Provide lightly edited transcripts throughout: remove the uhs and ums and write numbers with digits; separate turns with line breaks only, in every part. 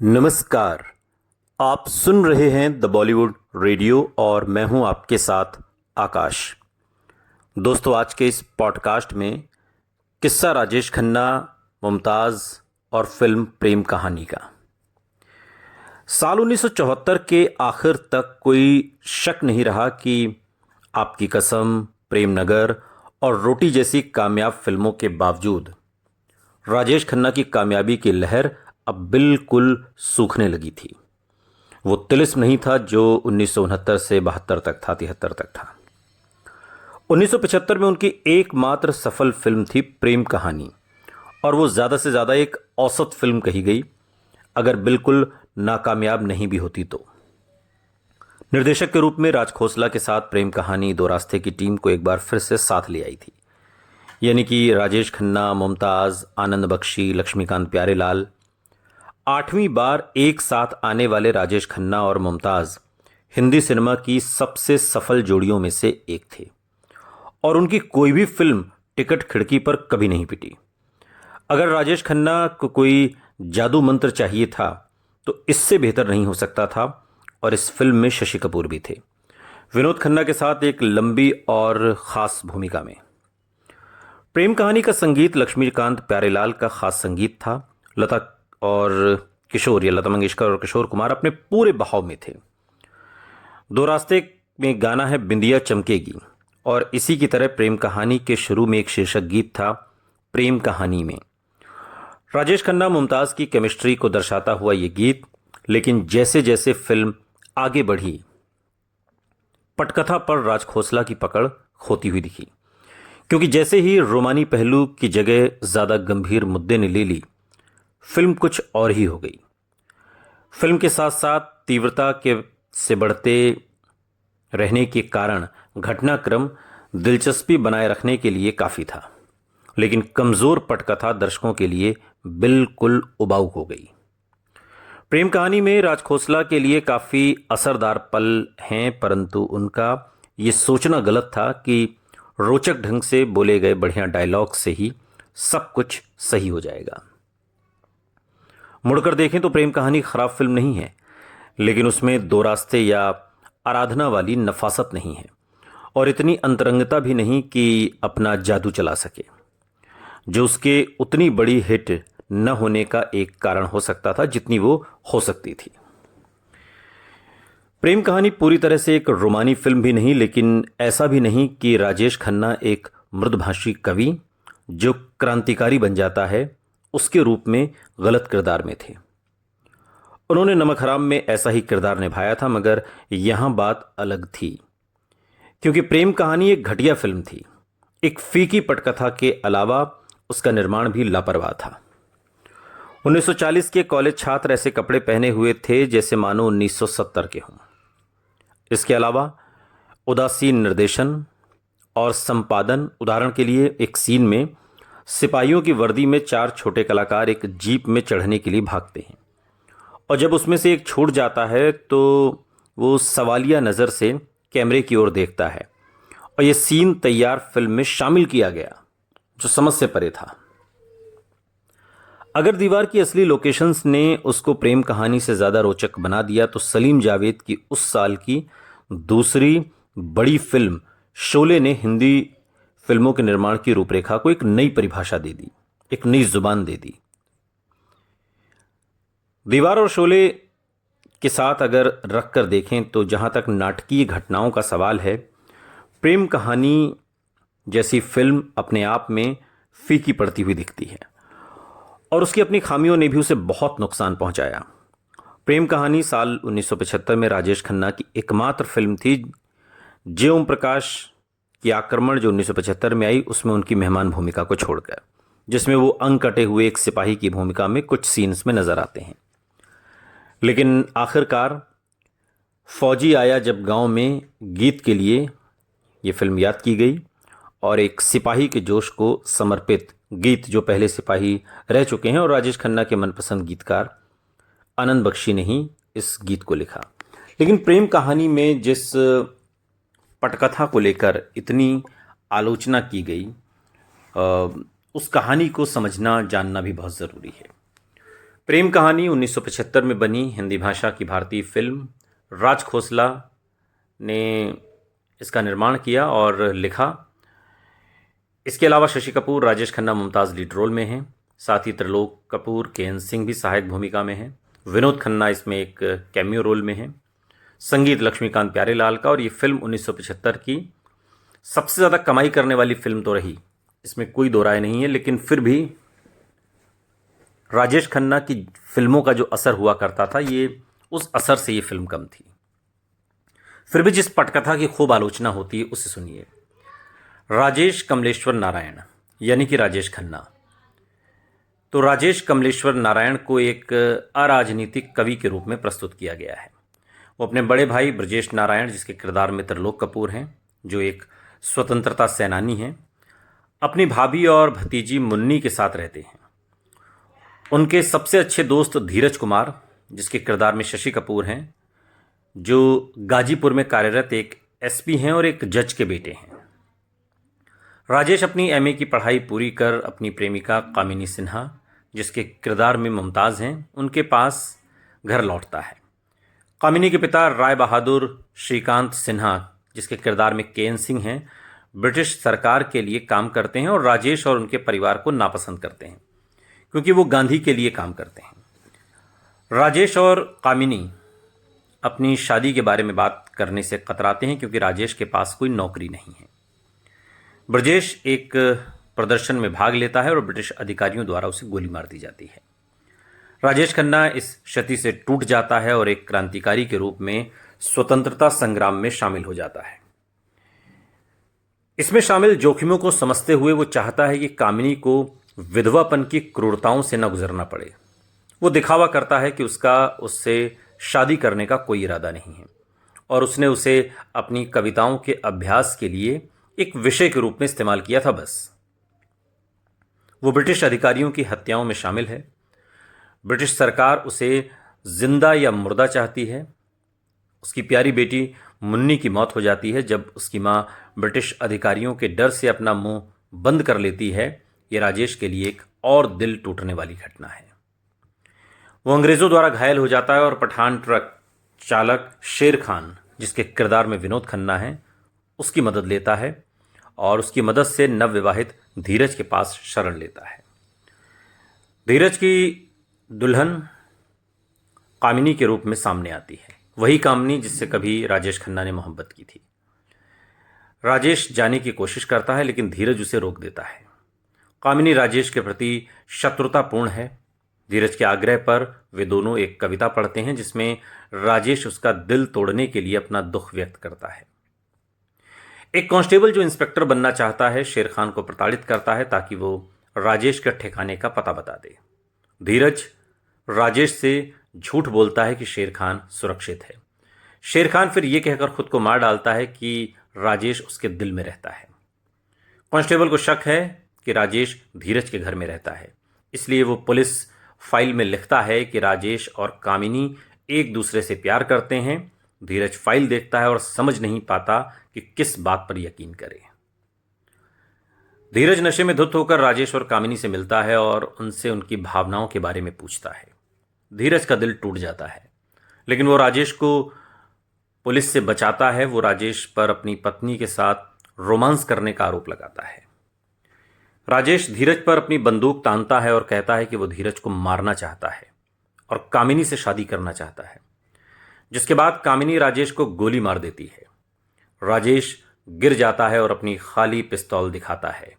नमस्कार। आप सुन रहे हैं द बॉलीवुड रेडियो और मैं हूं आपके साथ आकाश। दोस्तों, आज के इस पॉडकास्ट में किस्सा राजेश खन्ना, मुमताज़ और फिल्म प्रेम कहानी का। साल 1974 के आखिर तक कोई शक नहीं रहा कि आपकी कसम, प्रेम नगर और रोटी जैसी कामयाब फिल्मों के बावजूद राजेश खन्ना की कामयाबी की लहर अब बिल्कुल सूखने लगी थी। वो तिलिस्म नहीं था जो 1969 से 72 तक था, 73 तक था। 1975 में उनकी एकमात्र सफल फिल्म थी प्रेम कहानी, और वो ज़्यादा से ज़्यादा एक औसत फिल्म कही गई, अगर बिल्कुल नाकामयाब नहीं भी होती तो। निर्देशक के रूप में राज खोसला के साथ प्रेम कहानी दो रास्ते की टीम को एक बार फिर से साथ ले आई थी, यानी कि राजेश खन्ना, मुमताज़, आनंद बख्शी, लक्ष्मीकांत प्यारेलाल। 8वीं बार एक साथ आने वाले राजेश खन्ना और मुमताज़ हिंदी सिनेमा की सबसे सफल जोड़ियों में से एक थे, और उनकी कोई भी फिल्म टिकट खिड़की पर कभी नहीं पिटी। अगर राजेश खन्ना को कोई जादू मंत्र चाहिए था तो इससे बेहतर नहीं हो सकता था, और इस फिल्म में शशि कपूर भी थे, विनोद खन्ना के साथ एक लंबी और ख़ास भूमिका में। प्रेम कहानी का संगीत लक्ष्मीकांत प्यारेलाल का खास संगीत था। लता और किशोर, या लता मंगेशकर और किशोर कुमार अपने पूरे बहाव में थे। दो रास्ते में गाना है बिंदिया चमकेगी, और इसी की तरह प्रेम कहानी के शुरू में एक शीर्षक गीत था प्रेम कहानी में। राजेश खन्ना मुमताज़ की केमिस्ट्री को दर्शाता हुआ ये गीत, लेकिन जैसे जैसे फिल्म आगे बढ़ी, पटकथा पर राज खोसला की पकड़ खोती हुई दिखी, क्योंकि जैसे ही रोमानी पहलू की जगह ज़्यादा गंभीर मुद्दे ने ले ली, फिल्म कुछ और ही हो गई। फिल्म के साथ साथ तीव्रता के से बढ़ते रहने के कारण घटनाक्रम दिलचस्पी बनाए रखने के लिए काफ़ी था, लेकिन कमज़ोर पटकथा दर्शकों के लिए बिल्कुल उबाऊ हो गई। प्रेम कहानी में राज खोसला के लिए काफ़ी असरदार पल हैं, परंतु उनका ये सोचना गलत था कि रोचक ढंग से बोले गए बढ़िया डायलॉग से ही सब कुछ सही हो जाएगा। मुड़कर देखें तो प्रेम कहानी खराब फिल्म नहीं है, लेकिन उसमें दो रास्ते या आराधना वाली नफासत नहीं है, और इतनी अंतरंगता भी नहीं कि अपना जादू चला सके, जो उसके उतनी बड़ी हिट न होने का एक कारण हो सकता था जितनी वो हो सकती थी। प्रेम कहानी पूरी तरह से एक रोमानी फिल्म भी नहीं, लेकिन ऐसा भी नहीं कि राजेश खन्ना एक मृदभाषी कवि जो क्रांतिकारी बन जाता है उसके रूप में गलत किरदार में थे। उन्होंने नमक हराम में ऐसा ही किरदार निभाया था, मगर यहां बात अलग थी, क्योंकि प्रेम कहानी एक घटिया फिल्म थी। एक फीकी पटकथा के अलावा उसका निर्माण भी लापरवाह था। 1940 के कॉलेज छात्र ऐसे कपड़े पहने हुए थे जैसे मानो 1970 के हों। इसके अलावा उदासीन निर्देशन और संपादन। उदाहरण के लिए, एक सीन में सिपाहियों की वर्दी में 4 छोटे कलाकार एक जीप में चढ़ने के लिए भागते हैं, और जब उसमें से एक छूट जाता है तो वो सवालिया नज़र से कैमरे की ओर देखता है, और ये सीन तैयार फिल्म में शामिल किया गया, जो समझ से परे था। अगर दीवार की असली लोकेशंस ने उसको प्रेम कहानी से ज़्यादा रोचक बना दिया, तो सलीम जावेद की उस साल की दूसरी बड़ी फिल्म शोले ने हिंदी फिल्मों के निर्माण की रूपरेखा को एक नई परिभाषा दे दी, एक नई जुबान दे दी। दीवार और शोले के साथ अगर रख कर देखें तो जहां तक नाटकीय घटनाओं का सवाल है, प्रेम कहानी जैसी फिल्म अपने आप में फीकी पड़ती हुई दिखती है, और उसकी अपनी खामियों ने भी उसे बहुत नुकसान पहुंचाया। प्रेम कहानी साल 1975 में राजेश खन्ना की एकमात्र फिल्म थी। जे ओम प्रकाश की आक्रमण जो 1975 में आई, उसमें उनकी मेहमान भूमिका को छोड़कर, जिसमें वो अंग कटे हुए एक सिपाही की भूमिका में कुछ सीन्स में नजर आते हैं। लेकिन आखिरकार फौजी आया जब गांव में गीत के लिए ये फिल्म याद की गई, और एक सिपाही के जोश को समर्पित गीत, जो पहले सिपाही रह चुके हैं और राजेश खन्ना के मनपसंद गीतकार आनंद बख्शी ने ही इस गीत को लिखा। लेकिन प्रेम कहानी में जिस पटकथा को लेकर इतनी आलोचना की गई, उस कहानी को समझना जानना भी बहुत ज़रूरी है। प्रेम कहानी 1975 में बनी हिंदी भाषा की भारतीय फिल्म। राज खोसला ने इसका निर्माण किया और लिखा। इसके अलावा शशि कपूर, राजेश खन्ना, मुमताज़ लीड रोल में हैं। साथ ही त्रिलोक कपूर, के एन सिंह भी सहायक भूमिका में हैं। विनोद खन्ना इसमें एक कैमियो रोल में हैं। संगीत लक्ष्मीकांत प्यारेलाल का। और ये फिल्म 1975 की सबसे ज़्यादा कमाई करने वाली फिल्म तो रही, इसमें कोई दो राय नहीं है। लेकिन फिर भी राजेश खन्ना की फिल्मों का जो असर हुआ करता था, ये उस असर से ये फिल्म कम थी। फिर भी जिस पटकथा की खूब आलोचना होती है उसे सुनिए। राजेश कमलेश्वर नारायण यानी कि राजेश खन्ना। तो राजेश कमलेश्वर नारायण को एक अराजनीतिक कवि के रूप में प्रस्तुत किया गया है। वो अपने बड़े भाई ब्रजेश नारायण, जिसके किरदार में त्रिलोक कपूर हैं, जो एक स्वतंत्रता सेनानी हैं, अपनी भाभी और भतीजी मुन्नी के साथ रहते हैं। उनके सबसे अच्छे दोस्त धीरज कुमार, जिसके किरदार में शशि कपूर हैं, जो गाजीपुर में कार्यरत एक एसपी हैं और एक जज के बेटे हैं। राजेश अपनी एमए की पढ़ाई पूरी कर अपनी प्रेमिका कामिनी सिन्हा, जिसके किरदार में मुमताज़ हैं, उनके पास घर लौटता है। कामिनी के पिता राय बहादुर श्रीकांत सिन्हा, जिसके किरदार में के एन सिंह हैं, ब्रिटिश सरकार के लिए काम करते हैं और राजेश और उनके परिवार को नापसंद करते हैं क्योंकि वो गांधी के लिए काम करते हैं। राजेश और कामिनी अपनी शादी के बारे में बात करने से कतराते हैं क्योंकि राजेश के पास कोई नौकरी नहीं है। ब्रजेश एक प्रदर्शन में भाग लेता है और ब्रिटिश अधिकारियों द्वारा उसे गोली मार दी जाती है। राजेश खन्ना इस क्षति से टूट जाता है और एक क्रांतिकारी के रूप में स्वतंत्रता संग्राम में शामिल हो जाता है। इसमें शामिल जोखिमों को समझते हुए वो चाहता है कि कामिनी को विधवापन की क्रूरताओं से न गुजरना पड़े। वो दिखावा करता है कि उससे शादी करने का कोई इरादा नहीं है और उसने उसे अपनी कविताओं के अभ्यास के लिए एक विषय के रूप में इस्तेमाल किया था बस। वो ब्रिटिश अधिकारियों की हत्याओं में शामिल है। ब्रिटिश सरकार उसे जिंदा या मुर्दा चाहती है। उसकी प्यारी बेटी मुन्नी की मौत हो जाती है जब उसकी मां ब्रिटिश अधिकारियों के डर से अपना मुंह बंद कर लेती है। ये राजेश के लिए एक और दिल टूटने वाली घटना है। वो अंग्रेजों द्वारा घायल हो जाता है और पठान ट्रक चालक शेर खान, जिसके किरदार में विनोद खन्ना है, उसकी मदद लेता है और उसकी मदद से नवविवाहित धीरज के पास शरण लेता है। धीरज की दुल्हन कामिनी के रूप में सामने आती है, वही कामिनी जिससे कभी राजेश खन्ना ने मोहब्बत की थी। राजेश जाने की कोशिश करता है लेकिन धीरज उसे रोक देता है। कामिनी राजेश के प्रति शत्रुतापूर्ण है। धीरज के आग्रह पर वे दोनों एक कविता पढ़ते हैं जिसमें राजेश उसका दिल तोड़ने के लिए अपना दुख व्यक्त करता है। एक कांस्टेबल जो इंस्पेक्टर बनना चाहता है, शेर खान को प्रताड़ित करता है ताकि वो राजेश के ठिकाने का पता बता दे। धीरज राजेश से झूठ बोलता है कि शेर खान सुरक्षित है। शेर खान फिर यह कहकर खुद को मार डालता है कि राजेश उसके दिल में रहता है। कांस्टेबल को शक है कि राजेश धीरज के घर में रहता है, इसलिए वो पुलिस फाइल में लिखता है कि राजेश और कामिनी एक दूसरे से प्यार करते हैं। धीरज फाइल देखता है और समझ नहीं पाता कि किस बात पर यकीन करे। धीरज नशे में धुत होकर राजेश और कामिनी से मिलता है और उनसे उनकी भावनाओं के बारे में पूछता है। धीरज का दिल टूट जाता है लेकिन वो राजेश को पुलिस से बचाता है। वो राजेश पर अपनी पत्नी के साथ रोमांस करने का आरोप लगाता है। राजेश धीरज पर अपनी बंदूक तानता है और कहता है कि वो धीरज को मारना चाहता है और कामिनी से शादी करना चाहता है, जिसके बाद कामिनी राजेश को गोली मार देती है। राजेश गिर जाता है और अपनी खाली पिस्तौल दिखाता है।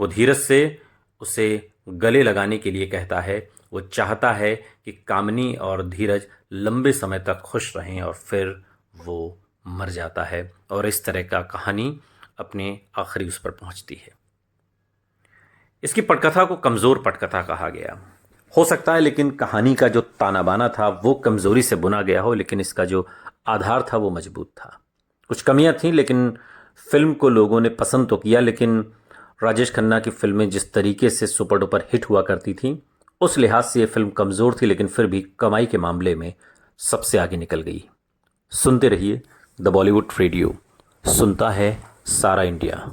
वो धीरज से उसे गले लगाने के लिए कहता है। वो चाहता है कि कामिनी और धीरज लंबे समय तक खुश रहें और फिर वो मर जाता है और इस तरह का कहानी अपने आखिरी उस पर पहुंचती है। इसकी पटकथा को कमज़ोर पटकथा कहा गया हो सकता है, लेकिन कहानी का जो ताना बाना था वो कमज़ोरी से बुना गया हो, लेकिन इसका जो आधार था वो मजबूत था। कुछ कमियां थीं लेकिन फिल्म को लोगों ने पसंद तो किया। लेकिन राजेश खन्ना की फिल्में जिस तरीके से सुपर डुपर हिट हुआ करती थीं, उस लिहाज से ये फिल्म कमज़ोर थी, लेकिन फिर भी कमाई के मामले में सबसे आगे निकल गई। सुनते रहिए द बॉलीवुड रेडियो, सुनता है सारा इंडिया।